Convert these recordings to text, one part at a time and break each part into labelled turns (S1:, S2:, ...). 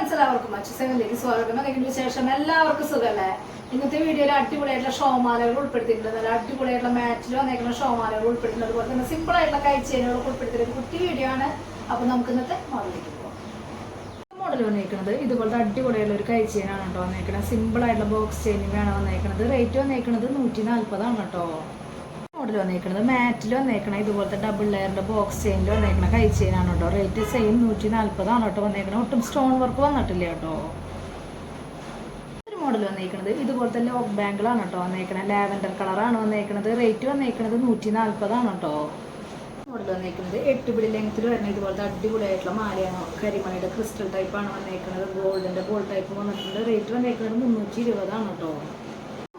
S1: Friends എല്ലാവർക്കും അച്ഛസേവനിലേക്ക് സ്വാഗതം. അതിന് ശേഷം എല്ലാവർക്കും സുഖമല്ലേ? ഇന്നത്തെ വീഡിയോയിൽ അടിപൊളിയായിട്ടുള്ള ഷോമാലകൾ ഉൾപ്പെടുത്തിയിട്ടുണ്ട്. നല്ല അടിപൊളിയായിട്ടുള്ള മാറ്റിൽ വന്നേക്കുന്ന ഷോമാലകൾ ഉൾപ്പെടുത്തുന്നത്, അതുപോലെ തന്നെ സിമ്പിൾ ആയിട്ടുള്ള കൈച്ചേനുകളൊക്കെ ഉൾപ്പെടുത്തിയ ഒരു കുട്ടി വീഡിയോ ആണ്. അപ്പോൾ നമുക്ക് ഇന്നത്തെ മോഡലിലേക്ക് പോകാം. മോഡൽ വന്നേക്കുന്നത് ഇതുപോലത്തെ അടിപൊളിയായിട്ടുള്ള ഒരു കൈച്ചേനാണ് കേട്ടോ വന്നേക്കുന്നത്. സിമ്പിൾ ആയിട്ടുള്ള ബോക്സ് ചെയിനിങ്ങാണ് വന്നേക്കുന്നത്. റേറ്റ് വന്നേക്കുന്നത് 140 കേട്ടോ. മോഡൽ വന്നേക്കുന്നത് മാറ്റിൽ വന്നേക്കണം ഇതുപോലത്തെ ഡബിൾ ലെയറിന്റെ ബോക്സ് ചെയിനിൽ വന്നേക്കണ കൈ ചെയിനാണ് കേട്ടോ. റേറ്റ് സെയിം 140 കേട്ടോ വന്നേക്കണം. ഒട്ടും സ്റ്റോൺ വർക്ക് വന്നിട്ടില്ല കേട്ടോ. ഒരു മോഡൽ വന്നേക്കുന്നത് ഇതുപോലത്തെ ലോക്ക് ബാങ്കിളാണ് കേട്ടോ വന്നേക്കണത്. ലാവൻഡർ കളറാണ് വന്നേക്കുന്നത്. റേറ്റ് വന്നേക്കുന്നത് 140 കേട്ടോ. മോഡൽ വന്നേക്കുന്നത് 8 പിടി ലെങ്ത്തിൽ വരുന്ന ഇതുപോലത്തെ അടിപൊളിയായിട്ടുള്ള മാലയാണ്. കരിമണിയുടെ ക്രിസ്റ്റൽ ടൈപ്പാണ് വന്നേക്കുന്നത്. ഗോൾഡിന്റെ ബോൾ ടൈപ്പ് വന്നിട്ടുണ്ട്. റേറ്റ് വന്നേക്കുന്നത് 320 കേട്ടോ.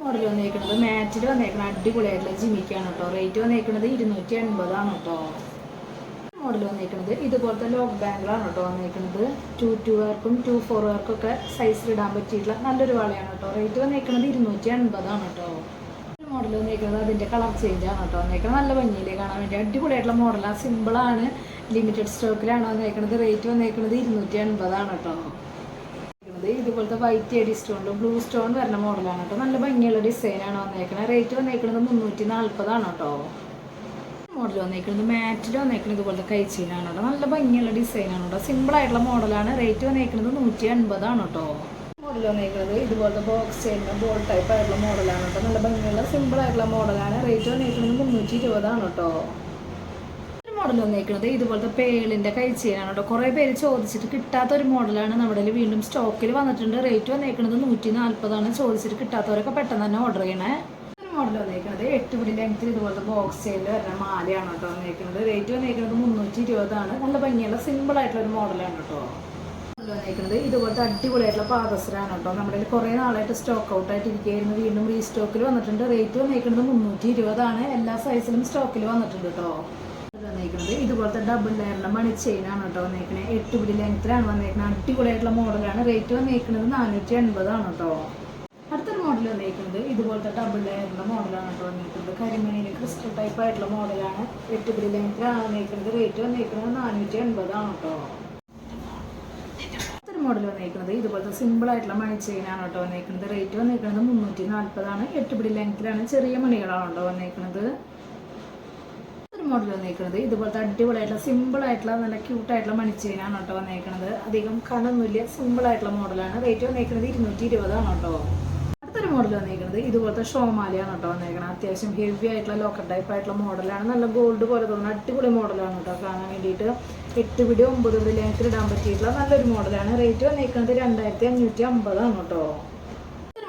S1: മോഡൽ വന്നേക്കുന്നത് മാറ്റിൽ വന്നേക്കുന്നത് അടിപൊളിയായിട്ടുള്ള ജിമിക്കാണ് കേട്ടോ. റേറ്റ് വന്നേക്കുന്നത് 280 കേട്ടോ. മോഡൽ വന്നേക്കുന്നത് ഇതുപോലത്തെ ലോക്ക് ബാങ്കിളാണ് കേട്ടോ വന്നേക്കുന്നത്. 2 വേർക്കും 2 വേർക്കും ഒക്കെ സൈസിൽ ഇടാൻ പറ്റിയിട്ടുള്ള നല്ലൊരു വളയാണ് കേട്ടോ. റേറ്റ് വന്നേക്കുന്നത് 280 കേട്ടോ. മോഡൽ വന്നേക്കുന്നത് അതിൻ്റെ കളർ ചേഞ്ച് ആണ് കേട്ടോ വന്നേക്കുന്നത്. നല്ല ഭംഗിയിലേ കാണാൻ വേണ്ടി അടിപൊളിയായിട്ടുള്ള മോഡലാണ്. സിമ്പിളാണ്, ലിമിറ്റഡ് സ്റ്റോക്കിലാണ് വന്നേക്കുന്നത്. റേറ്റ് വന്നേക്കുന്നത് 280 കേട്ടോ. ഇതുപോലത്തെ വൈറ്റ് എഡി സ്റ്റോണിലും ബ്ലൂ സ്റ്റോൺ വരുന്ന മോഡലാണ് കേട്ടോ. നല്ല ഭംഗിയുള്ള ഡിസൈനാണ് വന്നേക്കുന്നത്. റേറ്റ് വന്നേക്കുന്നത് 340 കേട്ടോ. മോഡൽ വന്നേക്കുന്നത് മാറ്റിൽ വന്നേക്കുന്നത് ഇതുപോലത്തെ കൈച്ചീനാണ് കേട്ടോ. നല്ല ഭംഗിയുള്ള ഡിസൈനാണ് കേട്ടോ. സിമ്പിൾ ആയിട്ടുള്ള മോഡലാണ്. റേറ്റ് വന്നേക്കുന്നത് 180 കേട്ടോ. മോഡൽ വന്നേക്കുന്നത് ഇതുപോലത്തെ ബോക്സ് ചെയിനിന്റെ ബോൾ ടൈപ്പ് ആയിട്ടുള്ള മോഡലാണ് കേട്ടോ. നല്ല ഭംഗിയുള്ള സിമ്പിൾ ആയിട്ടുള്ള മോഡലാണ്. റേറ്റ് വന്നേക്കുന്നത് 320 കേട്ടോ. മോഡൽ വന്നേക്കുന്നത് ഇതുപോലത്തെ പേളിന്റെ കൈച്ചെയിനാണ് കേട്ടോ. കുറേ പേര് ചോദിച്ചിട്ട് കിട്ടാത്ത ഒരു മോഡലാണ് നമ്മുടെ വീണ്ടും സ്റ്റോക്കിൽ വന്നിട്ടുണ്ട്. റേറ്റ് വന്നേക്കുന്നത് 140 ചോദിച്ചിട്ട് കിട്ടാത്തവരൊക്കെ പെട്ടെന്ന് തന്നെ ഓർഡർ ചെയ്യണേ. ഒരു മോഡൽ വന്നേക്കുന്നത് 8 പിടി ലെങ്ത്തിൽ ഇതുപോലത്തെ ബോക്സ് ചെയിനിൽ വരുന്ന മാലയാണ് കേട്ടോ വന്നേക്കുന്നത്. റേറ്റ് വന്നേക്കുന്നത് 320 നല്ല ഭംഗിയുള്ള സിമ്പിൾ ആയിട്ടുള്ള ഒരു മോഡലാണ് കേട്ടോ. മോഡൽ വന്നേക്കുന്നത് ഇതുപോലത്തെ അടിപൊളിയായിട്ടുള്ള പാദസരാണ് കേട്ടോ. നമ്മുടെ കുറേ നാളായിട്ട് സ്റ്റോക്ക് ഔട്ട് ആയിട്ട് ഇരിക്കുകയായിരുന്നു. വീണ്ടും റീസ്റ്റോക്കിൽ വന്നിട്ടുണ്ട്. റേറ്റ് വന്നേക്കുന്നത് 320 എല്ലാ സൈസിലും സ്റ്റോക്കിൽ വന്നിട്ടുണ്ട് കേട്ടോ. വന്നേക്കുന്നത് ഇതുപോലത്തെ ഡബിൾ ലെയറിന്റെ മണി ചെയിനാണ് കേട്ടോ വന്നേക്കണേ. 8 പിടി ലെങ്ത്തിലാണ് വന്നേക്കുന്നത്. അടിപൊളിയായിട്ടുള്ള മോഡലാണ്. റേറ്റ് വന്നേക്കുന്നത് 480 കേട്ടോ. അടുത്തൊരു മോഡൽ വന്നേക്കുന്നത് ഇതുപോലത്തെ ഡബിൾ ലെയറിന്റെ മോഡലാണ് കേട്ടോ വന്നേക്കുന്നത്. കരിമണിയിലെ ക്രിസ്റ്റൽ ടൈപ്പ് ആയിട്ടുള്ള മോഡലാണ്. 8 പിടി ലെങ്ത്തിലാണ് വന്നേക്കുന്നത്. റേറ്റ് വന്നേക്കുന്നത് 480 കേട്ടോ. അടുത്തൊരു മോഡൽ വന്നേക്കുന്നത് ഇതുപോലത്തെ സിമ്പിൾ ആയിട്ടുള്ള മണി ചെയിനാണ് കേട്ടോ വന്നേക്കുന്നത്. റേറ്റ് വന്നേക്കുന്നത് 340 8 പിടി ലെങ്ത്തിലാണ്. ചെറിയ മണികളാണ് കേട്ടോ വന്നേക്കുന്നത്. മോഡൽ വന്നേക്കുന്നത് ഇതുപോലത്തെ അടിപൊളിയായിട്ടുള്ള സിമ്പിൾ ആയിട്ടുള്ള നല്ല ക്യൂട്ടായിട്ടുള്ള മണിച്ചെയിനാണ് കേട്ടോ വന്നേക്കുന്നത്. അധികം കനൊന്നുമില്ല, സിമ്പിൾ ആയിട്ടുള്ള മോഡലാണ്. റേറ്റ് വന്നേക്കുന്നത് 220 കേട്ടോ. അടുത്തൊരു മോഡൽ വന്നേക്കുന്നത് ഇതുപോലത്തെ ഷോമാലയാണ് കേട്ടോ വന്നേക്കുന്നത്. അത്യാവശ്യം ഹെവി ആയിട്ടുള്ള ലോക്കർ ടൈപ്പ് ആയിട്ടുള്ള മോഡലാണ്. നല്ല ഗോൾഡ് പോലെ തോന്നുന്ന അടിപൊളി മോഡലാണ് കേട്ടോ കാണാൻ വേണ്ടിയിട്ട്. 8 പിടി 9 പിടി ലെങ്ത്തിൽ ഇടാൻ പറ്റിയിട്ടുള്ള നല്ലൊരു മോഡലാണ്. റേറ്റ് വന്നേക്കുന്നത് 2550 കേട്ടോ.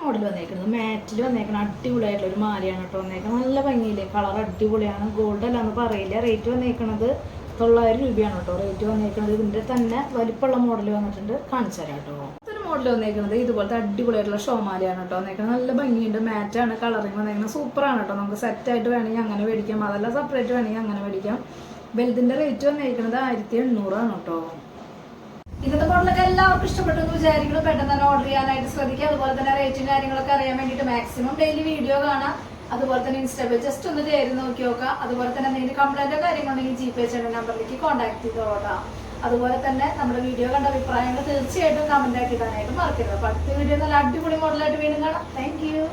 S1: മോഡൽ വന്നേക്കുന്നത് മാറ്റിൽ വന്നേക്കുന്ന അടിപൊളിയായിട്ടുള്ള ഒരു മാലയാണ് കേട്ടോ വന്നേക്കുന്നത്. നല്ല ഭംഗിയില്ലേ, കളർ അടിപൊളിയാണ്. ഗോൾഡ് അല്ലാന്ന് പറയില്ല. റേറ്റ് വന്നേക്കുന്നത് 900 രൂപയാണ് കേട്ടോ. റേറ്റ് വന്നേക്കുന്നത് ഇതിന്റെ തന്നെ വലിപ്പമുള്ള മോഡൽ വന്നിട്ടുണ്ട്. കാണിച്ചു തരാം കേട്ടോ. അടുത്തൊരു മോഡൽ വന്നേക്കുന്നത് ഇതുപോലത്തെ അടിപൊളിയായിട്ടുള്ള ഷോമാലയാണ് കേട്ടോ വന്നേക്കുന്നത്. നല്ല ഭംഗിയുണ്ട്, മാറ്റാണ് കളറിങ് വന്നേക്കുന്നത്. സൂപ്പറാണ് കേട്ടോ. നമുക്ക് സെറ്റായിട്ട് വേണമെങ്കിൽ അങ്ങനെ മേടിക്കാം, അതല്ല സെപ്പറേറ്റ് വേണമെങ്കിൽ അങ്ങനെ മേടിക്കാം. ബെൽറ്റിന്റെ റേറ്റ് വന്നേക്കുന്നത് 1800 കേട്ടോ. ഇന്നത്തെ മോഡലൊക്കെ എല്ലാവർക്കും ഇഷ്ടപ്പെട്ടു എന്ന് വിചാരിക്കുന്നു. പെട്ടെന്ന് തന്നെ ഓർഡർ ചെയ്യാനായിട്ട് ശ്രദ്ധിക്കുക. അതുപോലെ തന്നെ റേറ്റും കാര്യങ്ങളൊക്കെ അറിയാൻ വേണ്ടിയിട്ട് മാക്സിമം ഡെയിലി വീഡിയോ കാണാം. അതുപോലെ തന്നെ ഇൻസ്റ്റാ ജസ്റ്റ് ഒന്ന് കയറി നോക്കി നോക്കാം. അതുപോലെ തന്നെ എന്തെങ്കിലും കംപ്ലൈന്റോ കാര്യങ്ങളുണ്ടെങ്കിൽ GPay ചെയ്യുന്ന നമ്പറിലേക്ക് കോൺടാക്ട് ചെയ്തോളാം. അതുപോലെ തന്നെ നമ്മുടെ വീഡിയോ കണ്ട അഭിപ്രായങ്ങൾ തീർച്ചയായിട്ടും കമന്റ് ആക്കി ഇടാനായിട്ട് മറക്കരുത്. അപ്പോൾ അടുത്ത വീഡിയോ നല്ല അടിപൊളി മോഡലായിട്ട് വീണ്ടും കാണാം. Thank you.